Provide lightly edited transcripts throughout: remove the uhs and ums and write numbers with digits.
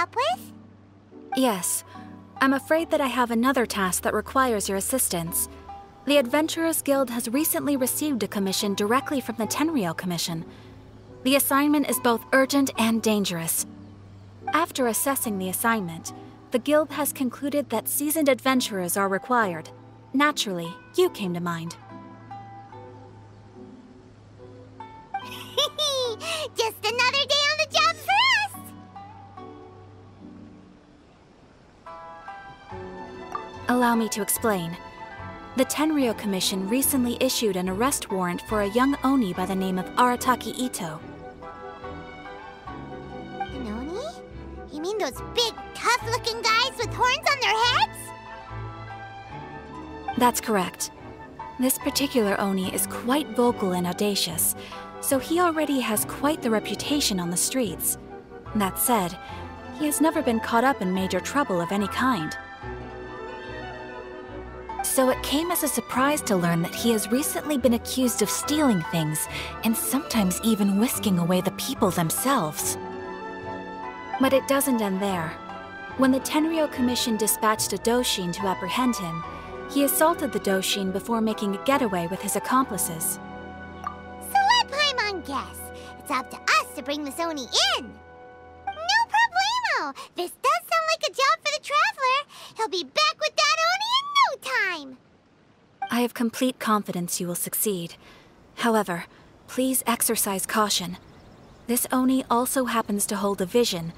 help with? Yes. I'm afraid that I have another task that requires your assistance. The Adventurers Guild has recently received a commission directly from the Tenryou Commission. The assignment is both urgent and dangerous. After assessing the assignment, the Guild has concluded that seasoned adventurers are required. Naturally, you came to mind. Just another day on the job for us! Allow me to explain. The Tenryou Commission recently issued an arrest warrant for a young Oni by the name of Arataki Ito. An Oni? You mean those big, tough-looking guys with horns on their heads? That's correct. This particular Oni is quite vocal and audacious, so he already has quite the reputation on the streets. That said, he has never been caught up in major trouble of any kind. So it came as a surprise to learn that he has recently been accused of stealing things, and sometimes even whisking away the people themselves. But it doesn't end there. When the Tenryou Commission dispatched a Doshin to apprehend him, he assaulted the Doshin before making a getaway with his accomplices. So let Paimon guess. It's up to us to bring this Oni in. No problemo! This does sound like a job for the Traveler. He'll be back with that Oni in no time! I have complete confidence you will succeed. However, please exercise caution. This Oni also happens to hold a vision,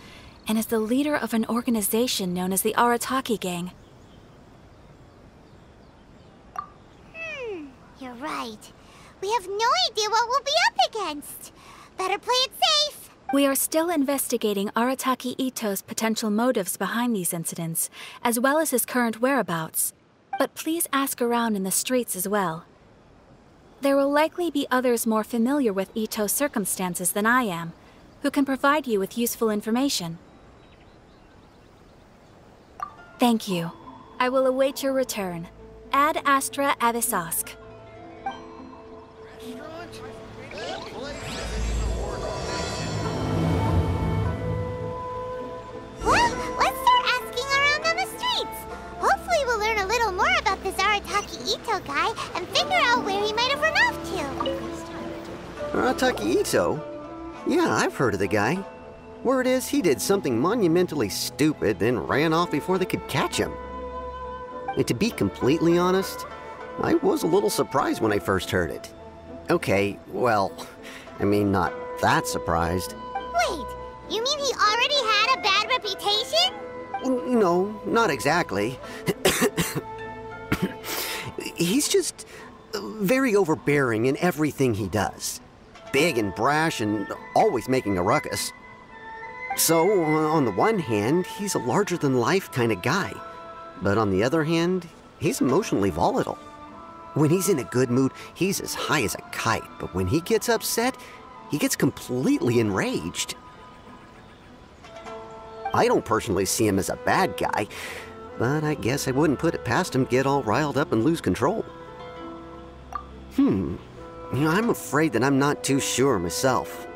and is the leader of an organization known as the Arataki Gang. You're right. We have no idea what we'll be up against. Better play it safe. We are still investigating Arataki Ito's potential motives behind these incidents, as well as his current whereabouts. But please ask around in the streets as well. There will likely be others more familiar with Ito's circumstances than I am, who can provide you with useful information. Thank you. I will await your return. Ad Astra Avisask. Well, let's start asking around on the streets. Hopefully we'll learn a little more about this Arataki Ito guy and figure out where he might have run off to. Arataki Ito? Yeah, I've heard of the guy. Word is he did something monumentally stupid, then ran off before they could catch him. And to be completely honest, I was a little surprised when I first heard it. Okay, well, I mean, not that surprised. Wait, you mean he already had a bad reputation? No, not exactly. He's just very overbearing in everything he does. Big and brash and always making a ruckus. So, on the one hand, he's a larger-than-life kind of guy. But on the other hand, he's emotionally volatile. When he's in a good mood, he's as high as a kite. But when he gets upset, he gets completely enraged. I don't personally see him as a bad guy, but I guess I wouldn't put it past him to get all riled up and lose control. I'm afraid that I'm not too sure myself.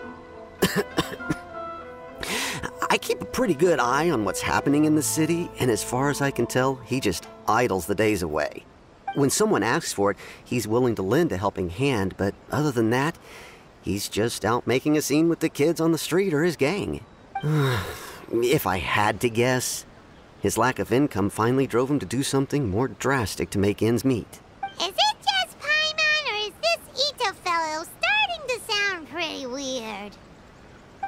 I keep a pretty good eye on what's happening in the city, and as far as I can tell, he just idles the days away. When someone asks for it, he's willing to lend a helping hand, but other than that, he's just out making a scene with the kids on the street or his gang. If I had to guess, his lack of income finally drove him to do something more drastic to make ends meet. Is it just Paimon, or is this Ito fellow starting to sound pretty weird?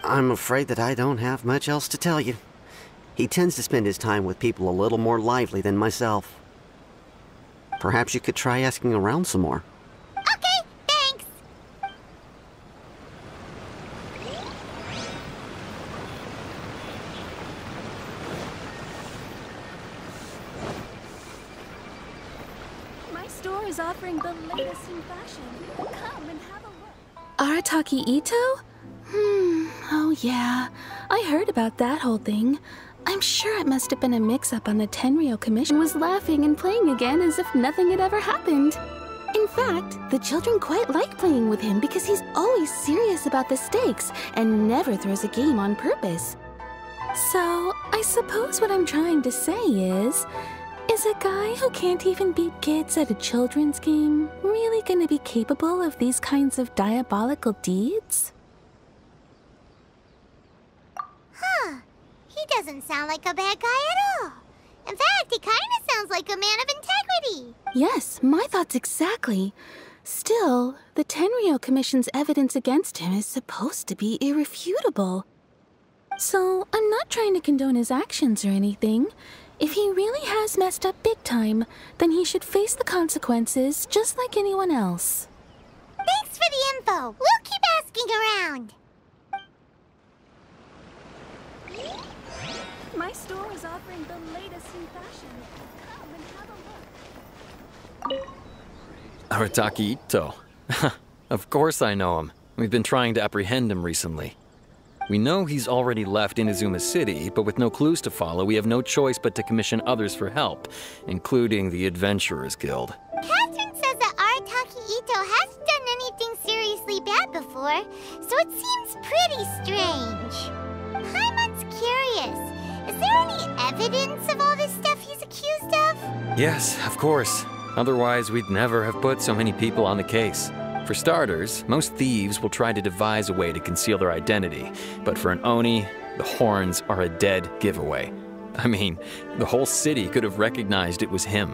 I'm afraid that I don't have much else to tell you. He tends to spend his time with people a little more lively than myself. Perhaps you could try asking around some more. Okay, thanks! My store is offering the latest in fashion. Come and have a look. Arataki Ito? Oh yeah. I heard about that whole thing. I'm sure it must have been a mix-up on the Tenryou Commission was laughing and playing again as if nothing had ever happened. In fact, the children quite like playing with him because he's always serious about the stakes and never throws a game on purpose. So, I suppose what I'm trying to say is a guy who can't even beat kids at a children's game really gonna be capable of these kinds of diabolical deeds? Huh. He doesn't sound like a bad guy at all. In fact, he kind of sounds like a man of integrity. Yes, my thoughts exactly. Still, the Tenryou Commission's evidence against him is supposed to be irrefutable. So, I'm not trying to condone his actions or anything. If he really has messed up big time, then he should face the consequences just like anyone else. Thanks for the info. We'll keep asking around. My store is offering the latest in fashion. Come and have a look. Arataki Ito. Of course I know him. We've been trying to apprehend him recently. We know he's already left Inazuma City, but with no clues to follow, we have no choice but to commission others for help, including the Adventurers Guild. Catherine says that Arataki Ito hasn't done anything seriously bad before, so it seems pretty strange. Paimon's curious. Is there any evidence of all this stuff he's accused of? Yes, of course. Otherwise, we'd never have put so many people on the case. For starters, most thieves will try to devise a way to conceal their identity, but for an Oni, the horns are a dead giveaway. I mean, the whole city could have recognized it was him.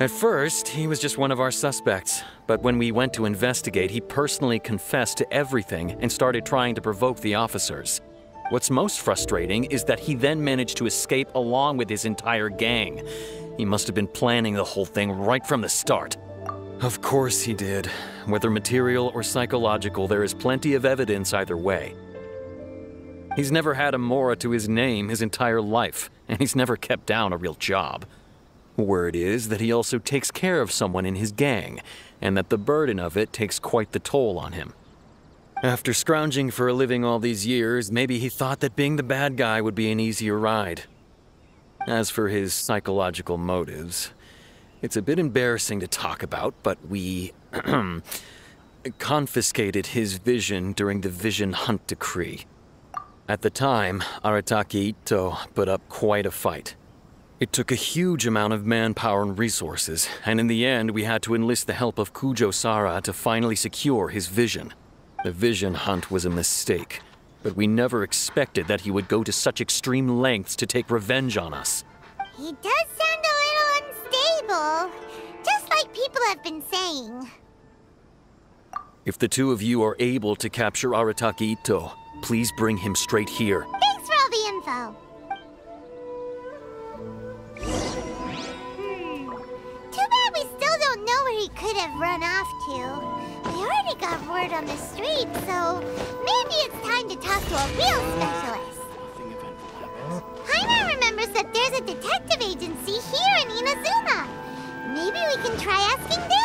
At first, he was just one of our suspects, but when we went to investigate, he personally confessed to everything and started trying to provoke the officers. What's most frustrating is that he then managed to escape along with his entire gang. He must have been planning the whole thing right from the start. Of course he did. Whether material or psychological, there is plenty of evidence either way. He's never had a Mora to his name his entire life, and he's never kept down a real job. Word is that he also takes care of someone in his gang, and that the burden of it takes quite the toll on him. After scrounging for a living all these years, maybe he thought that being the bad guy would be an easier ride. As for his psychological motives, it's a bit embarrassing to talk about, but we confiscated his vision during the Vision Hunt Decree. At the time, Arataki Ito put up quite a fight. It took a huge amount of manpower and resources, and in the end we had to enlist the help of Kujo Sara to finally secure his vision. The Vision Hunt was a mistake, but we never expected that he would go to such extreme lengths to take revenge on us. He does sound a little unstable, just like people have been saying. If the two of you are able to capture Arataki Ito, please bring him straight here. Thanks for all the info. Too bad we still don't know where he could have run off to. We already got word on the street, so maybe it's time to talk to a real specialist. Paimon remembers that there's a detective agency here in Inazuma. Maybe we can try asking there.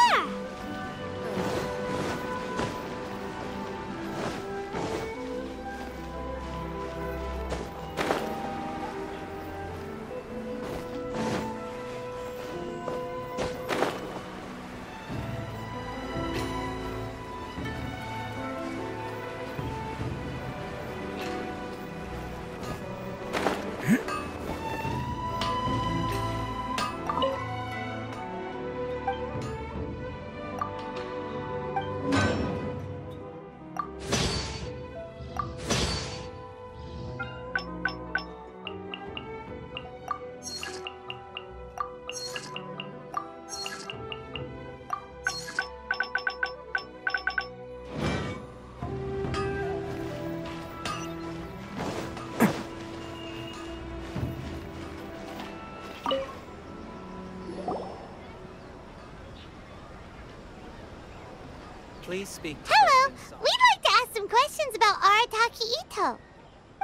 Please speak to Hello, President we'd like to ask some questions about Arataki Ito.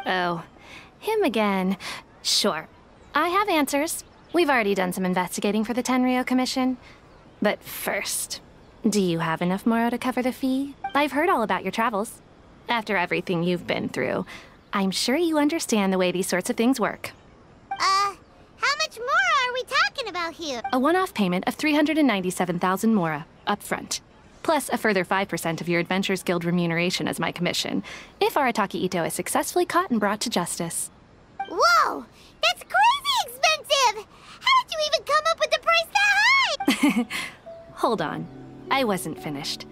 Oh, him again. Sure. I have answers. We've already done some investigating for the Tenryou Commission. But first, do you have enough Moro to cover the fee? I've heard all about your travels. After everything you've been through, I'm sure you understand the way these sorts of things work. How much more are we talking about here? A one-off payment of 397,000 Mora, up front. plus a further 5% of your Adventures Guild remuneration as my commission, if Arataki Ito is successfully caught and brought to justice. Whoa! That's crazy expensive! How did you even come up with the price that high? Hold on. I wasn't finished.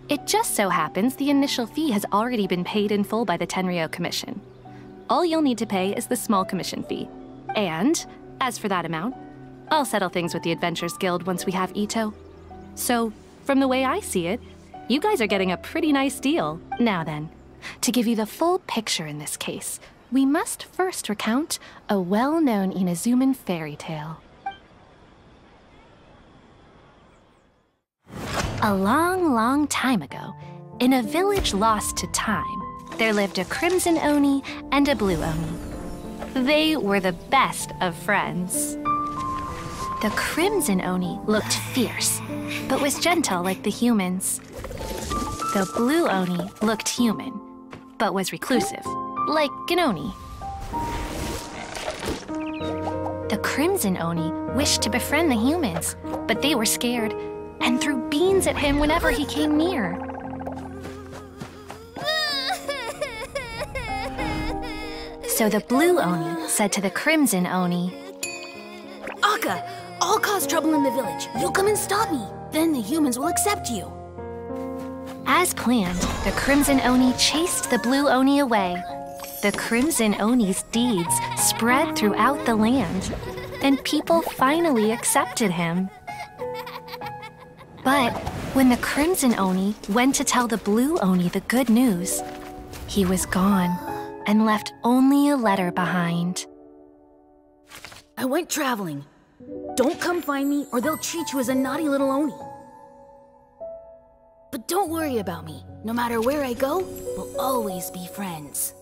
It just so happens the initial fee has already been paid in full by the Tenryou Commission. All you'll need to pay is the small commission fee. And, as for that amount, I'll settle things with the Adventures Guild once we have Ito. So, from the way I see it, you guys are getting a pretty nice deal. Now then, to give you the full picture in this case, we must first recount a well-known Inazuman fairy tale. A long, long time ago, in a village lost to time, there lived a crimson Oni and a blue Oni. They were the best of friends. The crimson Oni looked fierce, but was gentle like the humans. The blue Oni looked human, but was reclusive, like an Oni. The crimson Oni wished to befriend the humans, but they were scared and threw beans at him whenever he came near. So the blue Oni said to the crimson Oni, Akka, I'll cause trouble in the village. You'll come and stop me. Then the humans will accept you. As planned, the crimson Oni chased the blue Oni away. The crimson Oni's deeds spread throughout the land, and people finally accepted him. But when the crimson Oni went to tell the blue Oni the good news, he was gone and left only a letter behind. I went traveling. Don't come find me or they'll treat you as a naughty little Oni. But don't worry about me. No matter where I go, we'll always be friends.